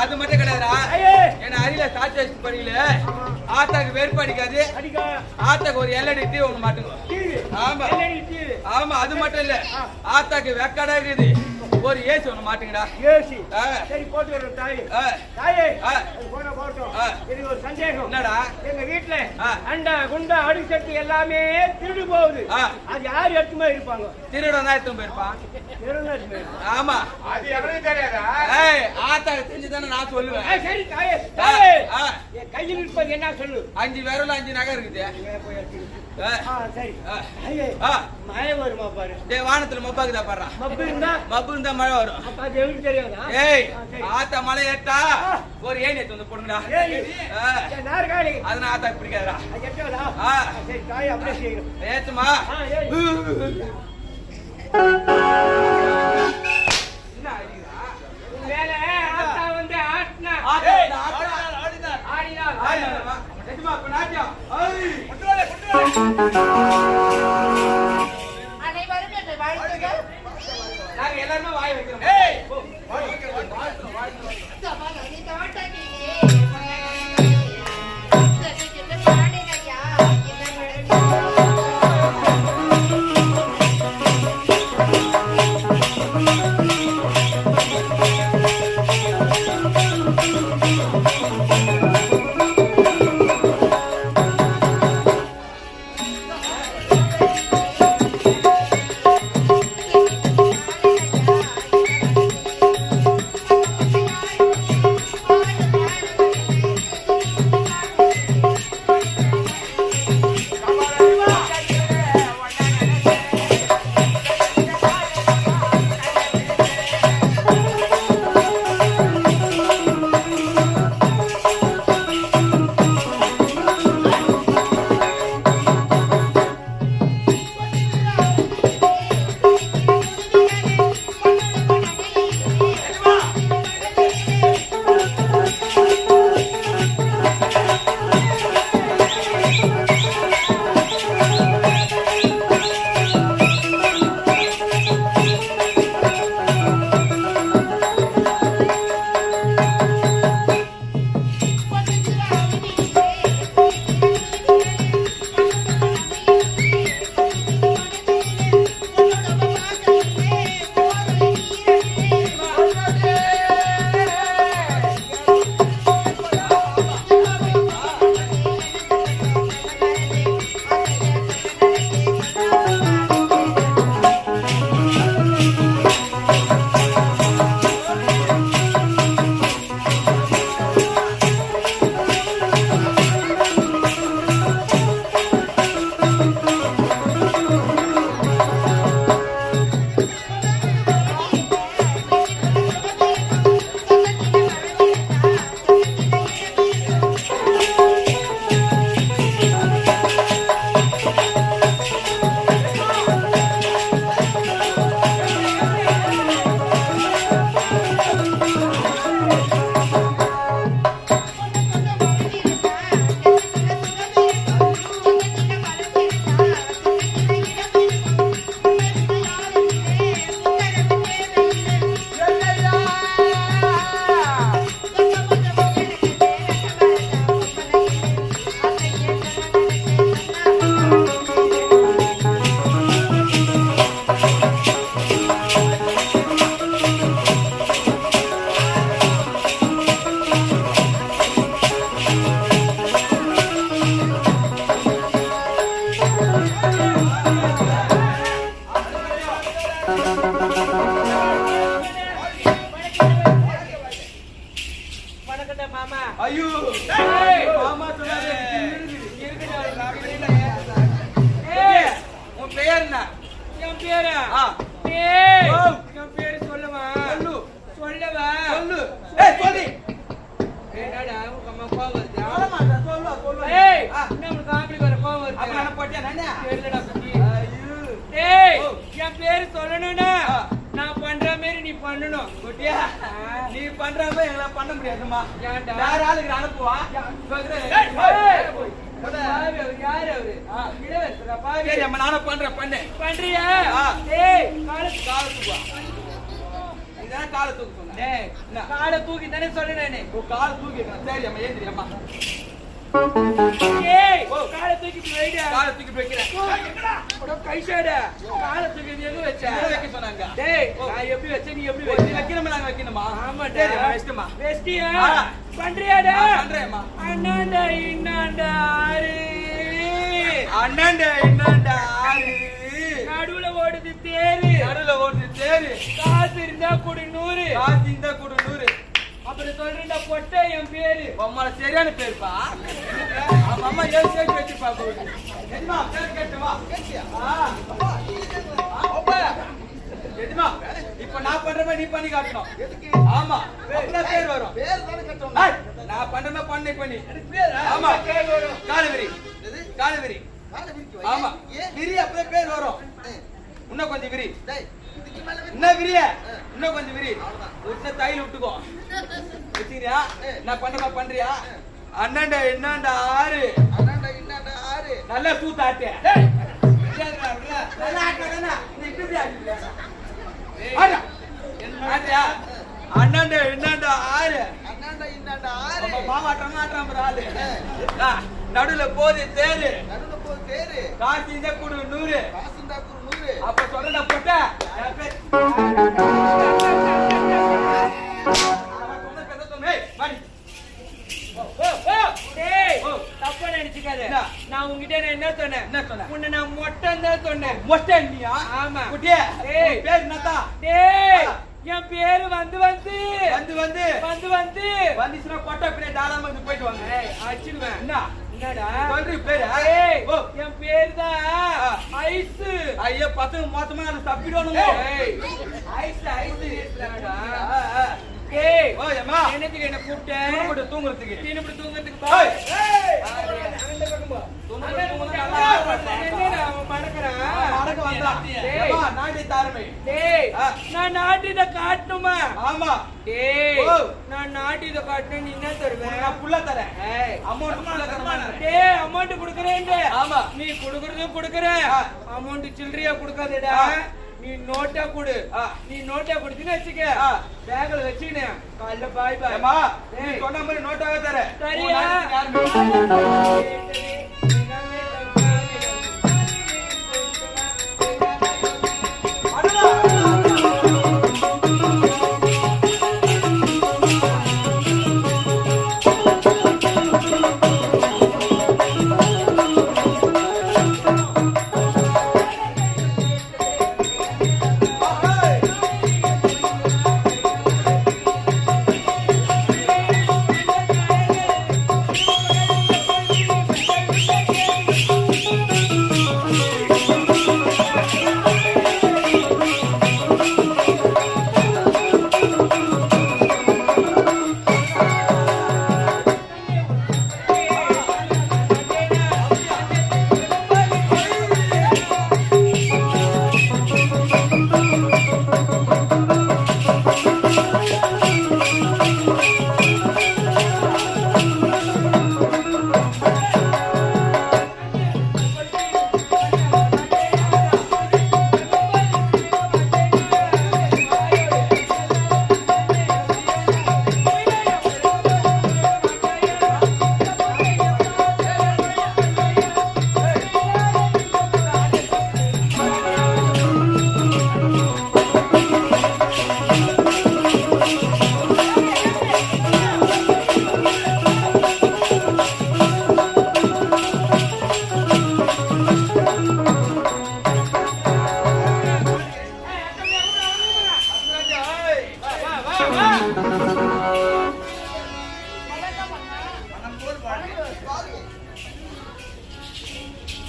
அது மட்டும் கிடையாதுடா. ஏன்னா அரியில சாட்சி வச்சு படிக்கல ஆத்தாக்கு வெறுப்பு அடிக்காது. ஆத்தாக்கு ஒரு எல்எடி டிவி ஒண்ணு மாட்டுங்க. ஆமா ஆமா, அது மட்டும் இல்ல ஆத்தாக்கு வெக்காடா இருக்குது. ஒரு ஏசி ஒண்ணு மாட்டுங்கடா. ஏசி சரி போட்டு வரேன். தாயே தாயே போன போட்டோம். இது ஒரு சந்தேகம். என்னடா? எங்க வீட்டுல அண்டா குண்டா அடிச்சட்டி எல்லாமே திருடு போகுது. அது யார் எடுத்துமே இருப்பாங்க? திருடன் தான் எடுத்து போயிருப்பான். ஆமா, அது எனக்கு தெரியாதா? ஆத்தாக்கு தெரிஞ்சுதானே நான் சொல்லுவேன். சரி தாயே தாயே என் கையில் இருப்பது என்ன சொல்லு. 5 விரல் 5 நகை இருக்குது. சரி மழை வருமா பாரு. வானத்துல மப்பாக்குதா பாரு. மப்பு இருந்தா மழை வரும். ஏய் ஆத்தா மழை ஏட்டா ஒரு ஏன் எடுத்து வந்து போடுங்கடா. அதனால ஆத்தாக்கு பிடிக்காதா? ஏத்துமா அனைவரும் என்னை வாழ்த்துங்கள். நாங்க எல்லாருமே வாய் வைக்கிறோம். என் பேரு ஆ. டேய் ஓ. என் பேரு சொல்லுவா சொல்லு சொல்லவா சொல்லு சொல்லு என்னடா உங்க அம்மா கோவம் வருதா சொல்ல மாட்டேன் சொல்லு ஏய் ஆ. என்ன உனக்கு ஆம்பளை வர கோவம் வருது அப்ப நான் போட்டியா நானே தெரியலடா குட்டி ஐயோ டேய் ஓ. என் பேரு சொல்லணும்னா ஆ. நான் பண்ற மாதிரி நீ பண்ணணும் குட்டியா நீ பண்றப்ப எங்களை பண்ண முடியாதுமா ஏன்டா? வேற ஆளுக்கு அனுப்புவா யாரு அவரு இளவரசரா பாவி சரி அம்மா நானும் பண்றேன் பண்ணு பண்றியா ஆ. டேய் காலத்து காலத்துக்கு வா இதான் காலை தூக்கு சொன்னேன் டேய் என்ன? காலை தூக்கி தானே சொன்னேனே உன் காலை தூக்கிக்கிறேன் சரி அம்மா ஏந்திரி அம்மா ஏய் ஓ. காலை தூக்கி வைடா காலை தூக்கிட்டு வைக்கிறேன் கை சைடு காலை தூக்கி எங்க வச்ச எங்க வைக்க சொன்னாங்க டேய் ஓ. நான் எப்படி வச்ச நீ எப்படி நீ வச்ச வைக்கணுமா நாங்க வைக்கணுமா ஆமாடா சரி அம்மா வச்சுட்டுமா வெஸ்டியா ஆ. பண்றியாடா பண்றேம்மா அண்ணாண்டா இன்னாண்டா ஆறு அண்ணாண்ட என்னண்டா ஆறு நடுவுல ஓடுது தேரு நடுவுல ஓடுது தேரு காசு இருந்தா கொடு 100 காசு இந்த கூட 100 அப்புறம் சொல்றேன்டா பொட்டை என் பேரு அம்மால சரியான பேருப்பா அவன் அம்மா ஏன் சேர்த்து வச்சுப்பா போகுது எதுமா பேர் கேட்டு வா எதுமா இப்ப நான் பண்ற மாதிரி நீ பண்ணி காட்டணும் ஆமா அப்பதான் பேர் வரும் ஏய், நான் பண்ற மாதிரி பண்ணி பண்ணி ஆமா பேர் வரும் காலவெறி காலவெறி ஆமா விரி அப்பதான் பேர் வரும் இன்னும் கொஞ்சம் விரி இன்னும் விரிய இன்னும் கொஞ்சம் விரி ஒரு தையல் விட்டுக்கோ வச்சுக்கிறியா நான் பண்ற மாதிரி பண்றியா அண்ணாண்டா என்னண்டா ஆறு நல்லா தூத்தாட்டு நல்லா ஆட்டாதானே நீ இப்படி ஆட்டியா அண்ணாண்டா என்னண்டா ஆறு மாமாட்டம் மாட்டான் ஆளு நடுவுல போது தேரு காசு இதை கொடு 100 அப்ப சொல்ற போட்ட டேய் ஓ. தப்பா நினைச்சுக்காத என்ன? நான் உன்கிட்ட நான் என்ன சொன்னேன் என்ன சொன்ன? உன்னை நான் மொட்டம் தான் சொன்னேன் மொட்டை நீயா ஆமா. குட்டியே ஏய். உன் பேர் என்னத்தா டேய் ஆ. என் பேரு வந்து வந்து வந்து வந்து வந்து வந்து வந்துச்சுன்னா கொட்டை பிள்ளை தாராளமா இது போயிட்டு வாங்க ஏய் அடிச்சிடுவேன் என்ன என்னடா சொல்றீ பேரு ஏய் ஓ. என் பேரு தான் ஆ. ஐஸ் ஐயோ பசங்க மொத்தமா அதை தப்பிடணும் ஏய் ஐஸ் ஐஸ் என்னடா? ஆ, ஆ. ஏய் ஓ அம்மா என்னத்துக்கு என்ன கூப்பிட்டேன் தூங்குறதுக்கு தீனப்படி தூங்கறதுக்கு ஏய். என்னடா அவன் மடக்குறான் மடக்க வந்தான் டேய். ஏம்மா, நாடி தாரமை டேய் ஆ. நான் நாட்டித காட்டணுமா ஆமா டேய் ஓ. நான் நாட்டித காட்டணும் நீ என்ன தருவேன் நான் புள்ள தரேன் ஏய் அமௌண்ட் புள்ள தரேன் டேய் அமௌண்ட் குடுக்குறேன் ஆமா. நீ குடுக்குறதும் குடுக்குற ஆ. அமௌண்ட் சில்லறையா குடுக்காதடா ஆ. நீ நோட்டா குடு ஆ. நீ நோட்டா குடுத்தீன்னு வச்சுக்க ஆ. பேக்ல வச்சுக்கினே காலைல பாய் பாய் ஏம்மா நீ ஏய். சொன்ன மாதிரி நோட்டாவே தரேன் சரியா?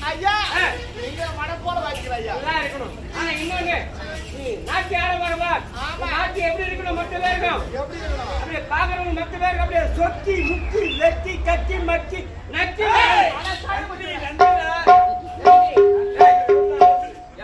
ஐயா நீங்க மனம் போல வைக்கிறாயா நல்லா இருக்கணும். ஆனா இன்னொன்னு, நீ நாட்டி ஆட வரவா? நாட்டி எப்படி இருக்கணும்? மொத்தமே இருக்கும். எப்படி இருக்கணும் அப்படியே பாக்குறவங்க மொத்தமே இருக்கும். அப்படியே சொத்தி முக்கி வெட்டி கட்டி மச்சி நக்கி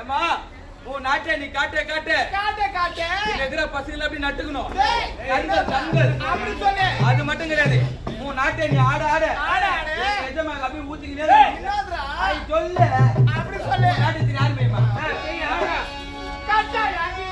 ஏமா உன் நாட்டை நீ காட்டே காட்டு. காட்டே காட்டே எதிர பசங்களை அப்படி நட்டுக்கணும். டேய், கண்கள் கண்கள் அப்படி சொல்லு அது மட்டும் கிடையாது. உன் நாட்டை நீ ஆட ஆட ஆட ஆட. எஜமான் அப்படியே ஊத்திக்கிட்டே என்னதுடா சொல்லு. அப்படி சொல்லு நாட்டுக்கு யாரு போய்மா காட்டாயாடி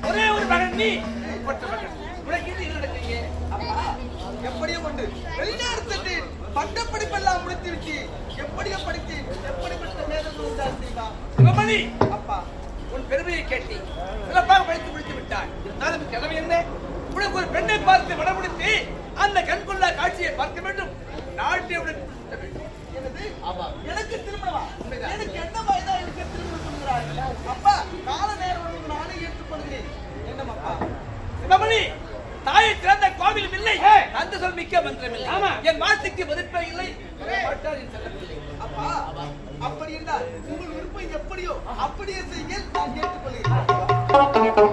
ஒரே ஒரு மகன் நீ உனக்கு இது என்ன நடக்கீங்க? அப்பா எப்படியும் கொண்டு வெளிநாடு சென்று பட்டப்படிப்பெல்லாம் முடித்து விட்டு எப்படியோ படித்து எப்படிப்பட்ட மேதங்கள் உண்டாக்குறீங்களா? சிவமணி அப்பா உன் பெருமையை கேட்டி சிறப்பாக படித்து முடித்து விட்டாய். இருந்தாலும் கிழமை என்ன உனக்கு ஒரு பெண்ணை பார்த்து மனமுடித்து அந்த கண்கொள்ளா காட்சியை பார்க்க வேண்டும். நாட்டியவுடன் எனக்கு திருமணமா? எனக்கு என்ன வயதா எனக்கு திருமணம் சொல்கிறார்கள்? அப்பா கால நேரம் நானே ஏற்றுக்கொள்கிறேன். என்னப்பா சிவமணி தாயை திறந்த கோவிலும் இல்லை, அந்த சொல் மிக்க மந்திரம் இல்லை, என் வார்த்தைக்கு மதிப்பே இல்லை. அப்பா அப்படி இருந்தால் உங்கள் விருப்பம் எப்படியோ அப்படியே செய்ய நான் கேட்டுக்கொள்கிறேன்.